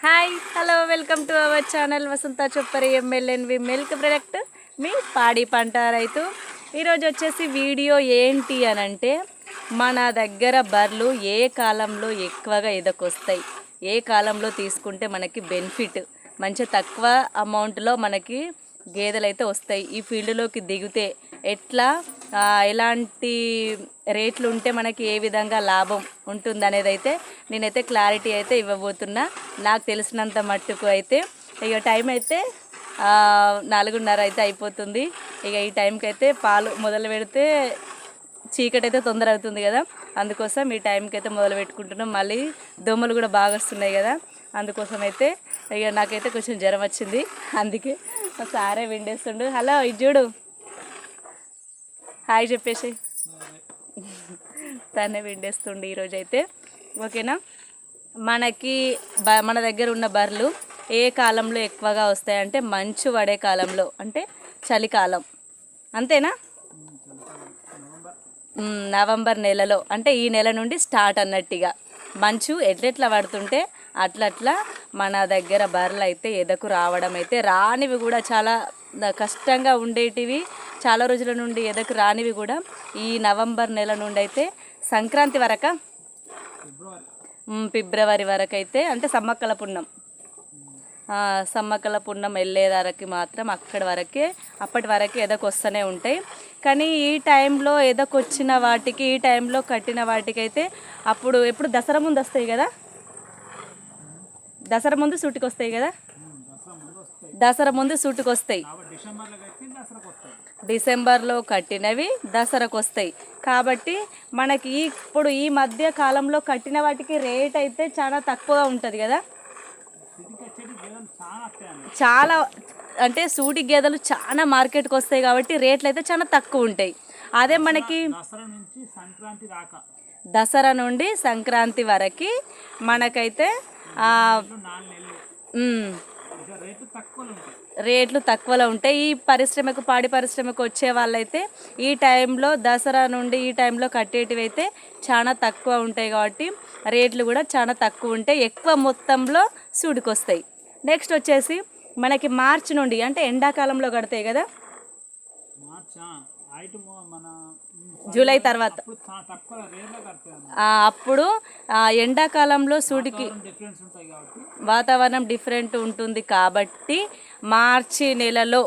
Hi hello welcome to our channel Vasantha Choppari MLNV milk product మీ పాడి పంట రైతు. ఈరోజు వచ్చేసి వీడియో ఏంటి అని అంటే మన దగ్గర బర్రెలు ఏ కాలంలో ఎక్కువగా ఎదకొస్తాయి, ఏ కాలంలో తీసుకుంటే మనకి బెనిఫిట్ మంచి తక్కువ అమౌంట్లో మనకి గేదెలు అయితే వస్తాయి, ఈ ఫీల్డ్లోకి దిగితే ఎట్లా ఎలాంటి రేట్లు ఉంటే మనకి ఏ విధంగా లాభం ఉంటుంది అనేది అయితే నేనైతే క్లారిటీ అయితే ఇవ్వబోతున్నా. నాకు తెలిసినంత మట్టుకు అయితే ఇక టైం అయితే 4:30 అయితే అయిపోతుంది. ఇక ఈ టైంకి అయితే పాలు మొదలు పెడితే చీకటి అయితే తొందర అవుతుంది కదా, అందుకోసం ఈ టైంకి అయితే మొదలు పెట్టుకుంటున్నాం. మళ్ళీ దోమలు కూడా బాగా వస్తున్నాయి కదా, అందుకోసం అయితే ఇక నాకైతే కొంచెం జ్వరం వచ్చింది, అందుకే సారే విండేస్తుండు. హలో ఇది చూడు, హాయ్ చెప్పేసి తనే విండేస్తుండు ఈరోజు అయితే. ఓకేనా, మనకి మన దగ్గర ఉన్న బర్రెలు ఏ కాలంలో ఎక్కువగా వస్తాయంటే మంచు పడే కాలంలో, అంటే చలికాలం, అంతేనా? నవంబర్ నెలలో, అంటే ఈ నెల నుండి స్టార్ట్ అన్నట్టుగా మంచు ఎట్లెట్లా పడుతుంటే అట్లట్లా మన దగ్గర బర్రెలు అయితే ఎదకు రావడం అయితే, రానివి కూడా చాలా కష్టంగా ఉండేటివి, చాలా రోజుల నుండి ఎదకు రానివి కూడా ఈ నవంబర్ నెల నుండి అయితే సంక్రాంతి వరకు, ఫిబ్రవరి వరకు అయితే, అంటే సమ్మక్కల పున్నం, సమ్మక్కల పున్నం వెళ్ళేదానికి మాత్రం అప్పటి వరకే ఎదకొస్తూనే ఉంటాయి. కానీ ఈ టైంలో ఎదకొచ్చిన వాటికి, ఈ టైంలో కట్టిన వాటికి అయితే అప్పుడు ఎప్పుడు దసరా ముందు వస్తాయి కదా, దసరా ముందు సూటికి వస్తాయి కదా, దసరా ముందు సూటికి వస్తాయి, డిసెంబర్లో కట్టినవి దసరాకు వస్తాయి. కాబట్టి మనకి ఇప్పుడు ఈ మధ్య కాలంలో కట్టిన వాటికి రేట్ అయితే చాలా తక్కువగా ఉంటుంది కదా, చాలా అంటే సూటి గేదెలు చాలా మార్కెట్కి వస్తాయి కాబట్టి రేట్లు అయితే చాలా తక్కువ ఉంటాయి. అదే మనకి దసరా నుండి సంక్రాంతి వరకు మనకైతే రేట్లు తక్కువలో ఉంటాయి. ఈ పరిశ్రమకు, పాడి పరిశ్రమకు వచ్చే వాళ్ళైతే ఈ టైంలో, దసరా నుండి ఈ టైంలో కట్టేటివి అయితే చాలా తక్కువ ఉంటాయి కాబట్టి రేట్లు కూడా చాలా తక్కువ ఉంటాయి, ఎక్కువ మొత్తంలో సూడికొస్తాయి. నెక్స్ట్ వచ్చేసి మనకి మార్చి నుండి, అంటే ఎండాకాలంలో కడతాయి కదా, జూలై తర్వాత, అప్పుడు ఎండాకాలంలో సూడికి వాతావరణం డిఫరెంట్ ఉంటుంది కాబట్టి మార్చి నెలలో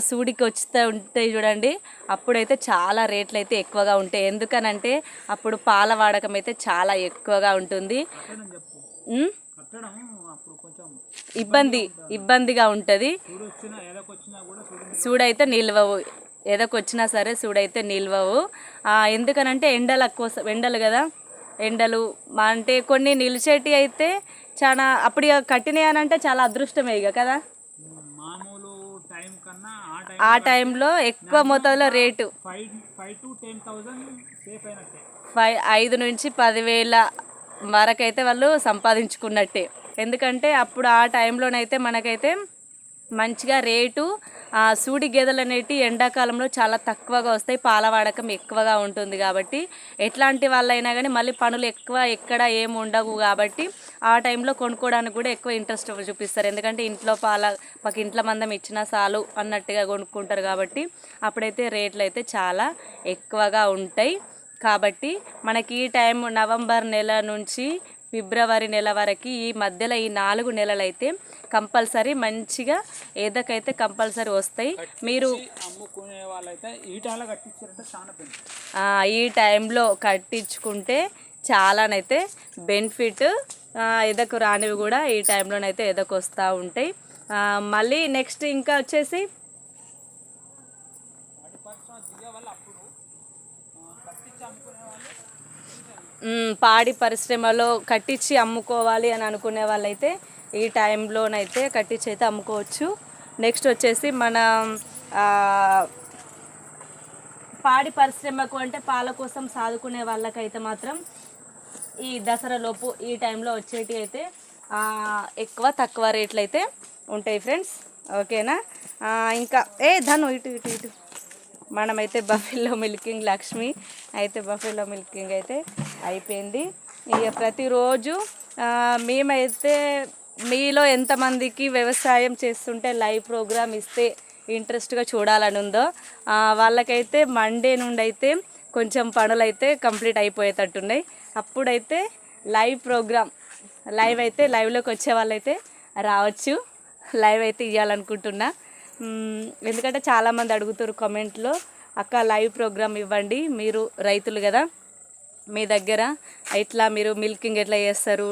సూడికి వస్తూ ఉంటాయి చూడండి, అప్పుడైతే చాలా రేట్లు అయితే ఎక్కువగా ఉంటాయి. ఎందుకనంటే అప్పుడు పాల వాడకం అయితే చాలా ఎక్కువగా ఉంటుంది, ఇబ్బందిగా ఉంటుంది. సూడైతే నిల్వవు, ఎదకొచ్చినా సరే సూడైతే నిల్వవు. ఎందుకనంటే ఎండలు కదా, ఎండలు అంటే కొన్ని నిలిచేటి అయితే చాలా, అప్పుడు ఇక కట్టినాయి అని అంటే చాలా అదృష్టమే ఇక కదా, ఆ టైంలో ఎక్కువ మొత్తంలో రేటు 5 నుంచి 10,000 వరకైతే వాళ్ళు సంపాదించుకున్నట్టే. ఎందుకంటే అప్పుడు ఆ టైంలోనైతే మనకైతే మంచిగా రేటు, సూడి గేదెలు అనేవి ఎండాకాలంలో చాలా తక్కువగా వస్తాయి, పాల వాడకం ఎక్కువగా ఉంటుంది కాబట్టి ఎట్లాంటి వాళ్ళైనా కానీ మళ్ళీ పనులు ఎక్కువ ఎక్కడ ఏమి ఉండవు కాబట్టి ఆ టైంలో కొనుక్కోవడానికి కూడా ఎక్కువ ఇంట్రెస్ట్ చూపిస్తారు. ఎందుకంటే మాకు ఇంట్లో మందం ఇచ్చినా చాలు అన్నట్టుగా కొనుక్కుంటారు కాబట్టి అప్పుడైతే రేట్లు అయితే చాలా ఎక్కువగా ఉంటాయి. కాబట్టి మనకి ఈ టైం నవంబర్ నెల నుంచి ఫిబ్రవరి నెల వరకు, ఈ మధ్యలో ఈ 4 నెలలు అయితే కంపల్సరీ మంచిగా ఏదకైతే కంపల్సరీ వస్తాయి. మీరు అమ్ముకునే వాళ్ళైతే ఈ టైంలో కట్టించుకుంటే చాలానైతే బెనిఫిట్, ఎదకు రానివి కూడా ఈ టైంలోనైతే ఎదకు వస్తూ ఉంటాయి. మళ్ళీ నెక్స్ట్ ఇంకా వచ్చేసి పాడి పరిశ్రమలో కట్టించి అమ్ముకోవాలి అని అనుకునే వాళ్ళైతే ఈ టైంలోనైతే కట్టించి అయితే అమ్ముకోవచ్చు. నెక్స్ట్ వచ్చేసి మన పాడి పరిశ్రమకు, అంటే పాల కోసం సాదుకునే వాళ్ళకైతే మాత్రం ఈ దసరాలోపు ఈ టైంలో వచ్చేటి అయితే తక్కువ రేట్లు అయితే ఉంటాయి ఫ్రెండ్స్. ఓకేనా, ఇంకా ధను ఇటు మనమైతే బఫెల్లో మిల్కింగ్ లక్ష్మి అయితే బఫెల్లో మిల్కింగ్ అయితే అయిపోయింది. ఇక ప్రతిరోజు మేమైతే మీలో ఎంతమందికి వ్యవసాయం చేస్తుంటే లైవ్ ప్రోగ్రామ్ ఇస్తే ఇంట్రెస్ట్గా చూడాలని ఉందో వాళ్ళకైతే మండే నుండి అయితే కొంచెం పనులు అయితే కంప్లీట్ అయిపోయేటట్టున్నాయి. అప్పుడైతే లైవ్ ప్రోగ్రామ్ లైవ్లోకి వచ్చే వాళ్ళైతే రావచ్చు. లైవ్ అయితే ఇవ్వాలనుకుంటున్నా. ఎందుకంటే చాలామంది అడుగుతారు కామెంట్లో, అక్క లైవ్ ప్రోగ్రామ్ ఇవ్వండి, మీరు రైతులు కదా, మీ దగ్గర ఇట్లా మీరు మిల్కింగ్ ఎట్లా చేస్తారు,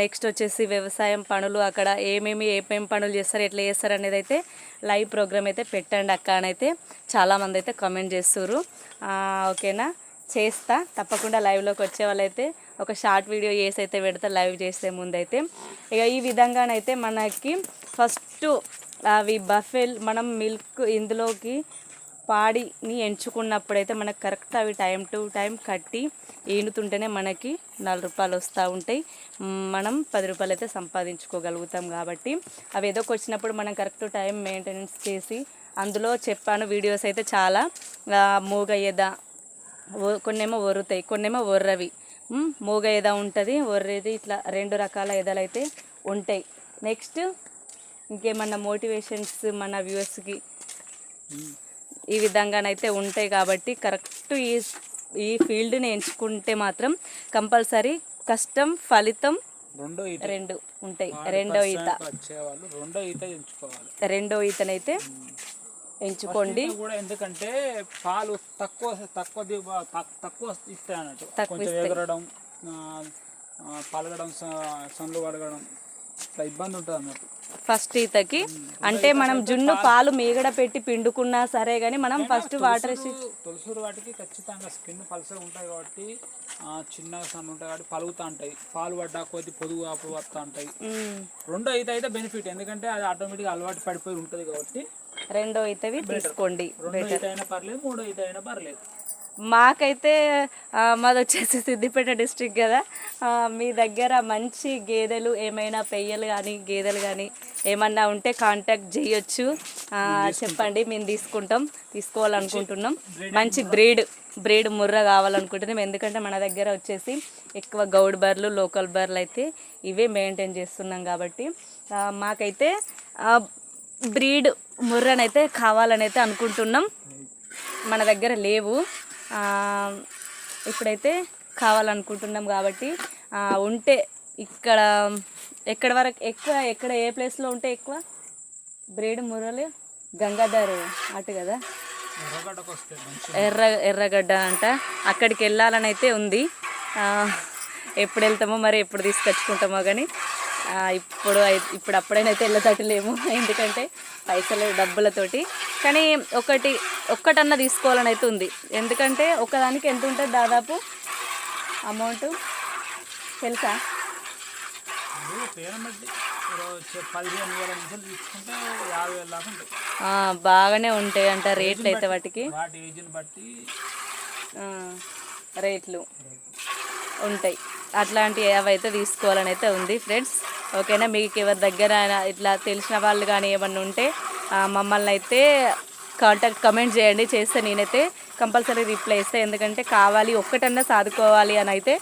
నెక్స్ట్ వచ్చేసి వ్యవసాయం పనులు అక్కడ ఏమేమి పనులు చేస్తారు, ఎట్లా చేస్తారు అనేది అయితే లైవ్ ప్రోగ్రామ్ అయితే పెట్టండి అక్క అని అయితే చాలామంది అయితే కామెంట్ చేస్తారు. ఓకేనా, చేస్తా తప్పకుండా. లైవ్లోకి వచ్చే వాళ్ళైతే ఒక షార్ట్ వీడియో చేసి అయితే పెడతా లైవ్ చేసే ముందైతే. ఇక ఈ విధంగానైతే మనకి ఫస్ట్ అవి బఫెల్ మనం మిల్క్ ఇందులోకి పాడిని ఎంచుకున్నప్పుడైతే మనకు కరెక్ట్ అవి టైం టు టైం కట్టి ఈనుతుంటేనే మనకి 4 రూపాయలు వస్తూ ఉంటాయి. మనం 10 రూపాయలు అయితే సంపాదించుకోగలుగుతాం. కాబట్టి అవి ఏదోకి వచ్చినప్పుడు మనం కరెక్ట్ టైం మెయింటెనెన్స్ చేసి, అందులో చెప్పాను వీడియోస్ అయితే చాలా మూగ ఎద, కొన్నేమో ఒరుతాయి, కొన్నేమో ఒర్రవి. మూగ ఎద ఉంటుంది, ఒర్రేది, ఇట్లా 2 రకాల ఎదలు అయితే ఉంటాయి. నెక్స్ట్ ఇంకేమన్నా మోటివేషన్స్ మన వ్యూవర్స్కి ఈ విధంగానైతే ఉంటాయి. కాబట్టి కరెక్ట్ ఈ ఫీల్డ్ని ఎంచుకుంటే మాత్రం కంపల్సరీ కష్టం ఫలితం రెండు ఉంటాయి. రెండో ఈతనైతే ఎంచుకోండి. కూడా ఎందుకంటే పాలు తక్కువ ఇస్తాయి అన్నట్టు, కొంచెం ఎగరడం, పలగడం, సన్లు పడగడం ఇట్లా ఇబ్బంది ఉంటుంది అన్నట్టు ఫస్ట్ ఈతకి. అంటే మనం జున్ను పాలు మీగడ పెట్టి పిండుకున్నా సరే కానీ మనం ఫస్ట్ వాటర్ తొలసూరు వాటికి ఖచ్చితంగా స్కిన్ పల్సగా ఉంటాయి కాబట్టి చిన్నగా సన్న ఉంటాయి కాబట్టి పలుగుతూ ఉంటాయి. పాలు పడ్డా కొద్ది పొదుగు వస్తూ ఉంటాయి. రెండో ఈత అయితే బెనిఫిట్, ఎందుకంటే అది ఆటోమేటిక్గా అలవాటు పడిపోయి ఉంటుంది కాబట్టి రెండో ఈతవి తీసుకోండి. రెండో ఈత అయినా పర్లేదు, మూడో ఈత అయినా పర్లేదు. మాకైతే మాది వచ్చేసి సిద్దిపేట డిస్ట్రిక్ట్ కదా, మీ దగ్గర మంచి గేదెలు ఏమైనా పెయ్యలు కానీ గేదెలు కానీ ఏమన్నా ఉంటే కాంటాక్ట్ చేయొచ్చు, చెప్పండి, మేము తీసుకోవాలనుకుంటున్నాం. మంచి బ్రీడ్ ముర్ర కావాలనుకుంటున్నాం. ఎందుకంటే మన దగ్గర వచ్చేసి ఎక్కువ గౌడ్ బర్రెలు, లోకల్ బర్రెలు అయితే ఇవే మెయింటైన్ చేస్తున్నాం. కాబట్టి మాకైతే బ్రీడ్ ముర్రనైతే కావాలని అయితే అనుకుంటున్నాం. మన దగ్గర లేవు, ఇప్పుడైతే కావాలనుకుంటున్నాం. కాబట్టి ఉంటే ఎక్కడ వరకు ఎక్కడ ఏ ప్లేస్లో ఉంటే ఎక్కువ బ్రీడ్ ముర్రలు, గంగాధర్ అటు కదా, ఎర్రగడ్డ అంట, అక్కడికి వెళ్ళాలని అయితే ఉంది. ఎప్పుడు వెళ్తామో మరి, ఎప్పుడు తీసుకొచ్చుకుంటామో కానీ ఇప్పుడు అప్పుడైనా అయితే వెళ్ళేటట్టులేము, ఎందుకంటే పైసలు డబ్బులతోటి. కానీ ఒక్కటన్నా తీసుకోవాలని అయితే ఉంది. ఎందుకంటే ఒకదానికి ఎంత ఉంటుంది దాదాపు అమౌంట్ తెలుసా? బాగానే ఉంటాయి అంట రేట్లు అయితే, వాటికి రేట్లు ఉంటాయి. అట్లాంటివి అవైతే తీసుకోవాలని అయితే ఉంది ఫ్రెండ్స్. ఓకేనా, మీకు ఎవరి దగ్గర ఇట్లా తెలిసిన వాళ్ళు కానీ ఏమన్నా ఉంటే మమ్మల్ని అయితే కమెంట్ చేయండి. చేస్తే నేనైతే కంపల్సరీ రిప్లై ఇస్తాను. ఎందుకంటే కావాలి, ఒక్కటన్నా సాదుకోవాలి అని అయితే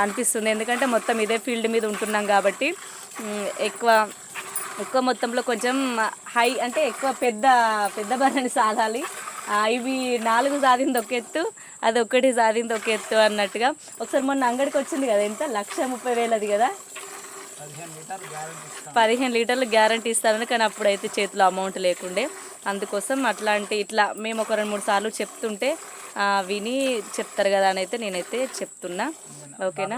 అనిపిస్తుంది. ఎందుకంటే మొత్తం ఇదే ఫీల్డ్ మీద ఉంటున్నాం కాబట్టి ఎక్కువ మొత్తంలో కొంచెం హై అంటే ఎక్కువ పెద్ద బర్రెని సాదాలి. ఇవి 4 సాధింది ఒక ఎత్తు, అది ఒక్కటి సాధింది ఒక ఎత్తు అన్నట్టుగా. ఒకసారి మొన్న అంగడికి వచ్చింది కదా, ఎంత 1,30,000 కదా, 15 లీటర్లు గ్యారంటీ ఇస్తారని. కానీ అప్పుడైతే చేతిలో అమౌంట్ లేకుండే, అందుకోసం ఇట్లా మేము ఒక 2-3 సార్లు చెప్తుంటే విని చెప్తారు కదా అని అయితే నేనైతే చెప్తున్నా. ఓకేనా,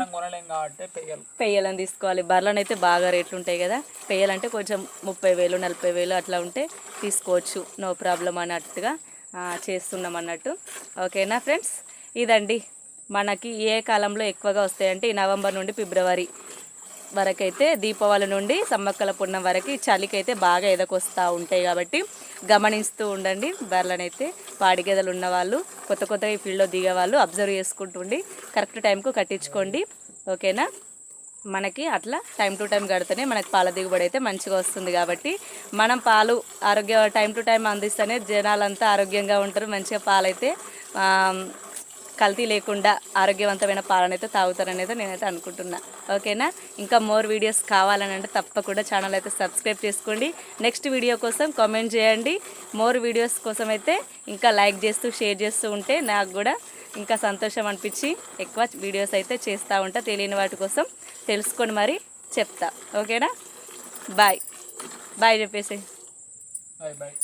పెయ్యలను తీసుకోవాలి. బర్రెలను అయితే బాగా రేట్లు ఉంటాయి కదా, పెయ్యాలంటే కొంచెం 30,000 40,000 అట్లా ఉంటే తీసుకోవచ్చు, నో ప్రాబ్లం అన్నట్టుగా చేస్తున్నాం అన్నట్టు. ఓకేనా ఫ్రెండ్స్, ఇదండి మనకి ఏ కాలంలో ఎక్కువగా వస్తాయంటే ఈ నవంబర్ నుండి ఫిబ్రవరి వరకైతే, దీపావళి నుండి సమ్మక్కల పున్నం వరకు చలికి అయితే బాగా ఎదకొస్తూ ఉంటాయి. కాబట్టి గమనిస్తూ ఉండండి. బర్రెలనైతే పాడి గేదెలు ఉన్నవాళ్ళు, కొత్తగా ఈ ఫీల్డ్లో దిగే వాళ్ళు అబ్జర్వ్ చేసుకుంటుండి కరెక్ట్ టైంకు కట్టించుకోండి. ఓకేనా, మనకి అట్లా టైం టు టైం కడితేనే మనకి పాల దిగుబడి అయితే మంచిగా వస్తుంది. కాబట్టి మనం పాలు టైం టు టైం అందిస్తేనే జనాలంతా ఆరోగ్యంగా ఉంటారు, మంచిగా పాలైతే కల్తీ లేకుండా ఆరోగ్యవంతమైన పాలన అయితే తాగుతారని అయితే నేనైతే అనుకుంటున్నా. ఓకేనా? ఇంకా మోర్ వీడియోస్ కావాలని అంటే తప్పకుండా ఛానల్ అయితే సబ్స్క్రైబ్ చేసుకోండి. నెక్స్ట్ వీడియో కోసం కామెంట్ చేయండి. మోర్ వీడియోస్ కోసం అయితే ఇంకా లైక్ చేస్తూ షేర్ చేస్తూ ఉంటే నాకు కూడా ఇంకా సంతోషం అనిపించి ఎక్కువ వీడియోస్ అయితే చేస్తూ ఉంటా. తెలియని వాటి కోసం తెలుసుకొని మరి చెప్తా. ఓకేనా? బాయ్ బాయ్ చెప్పేసి బాయ్ బాయ్.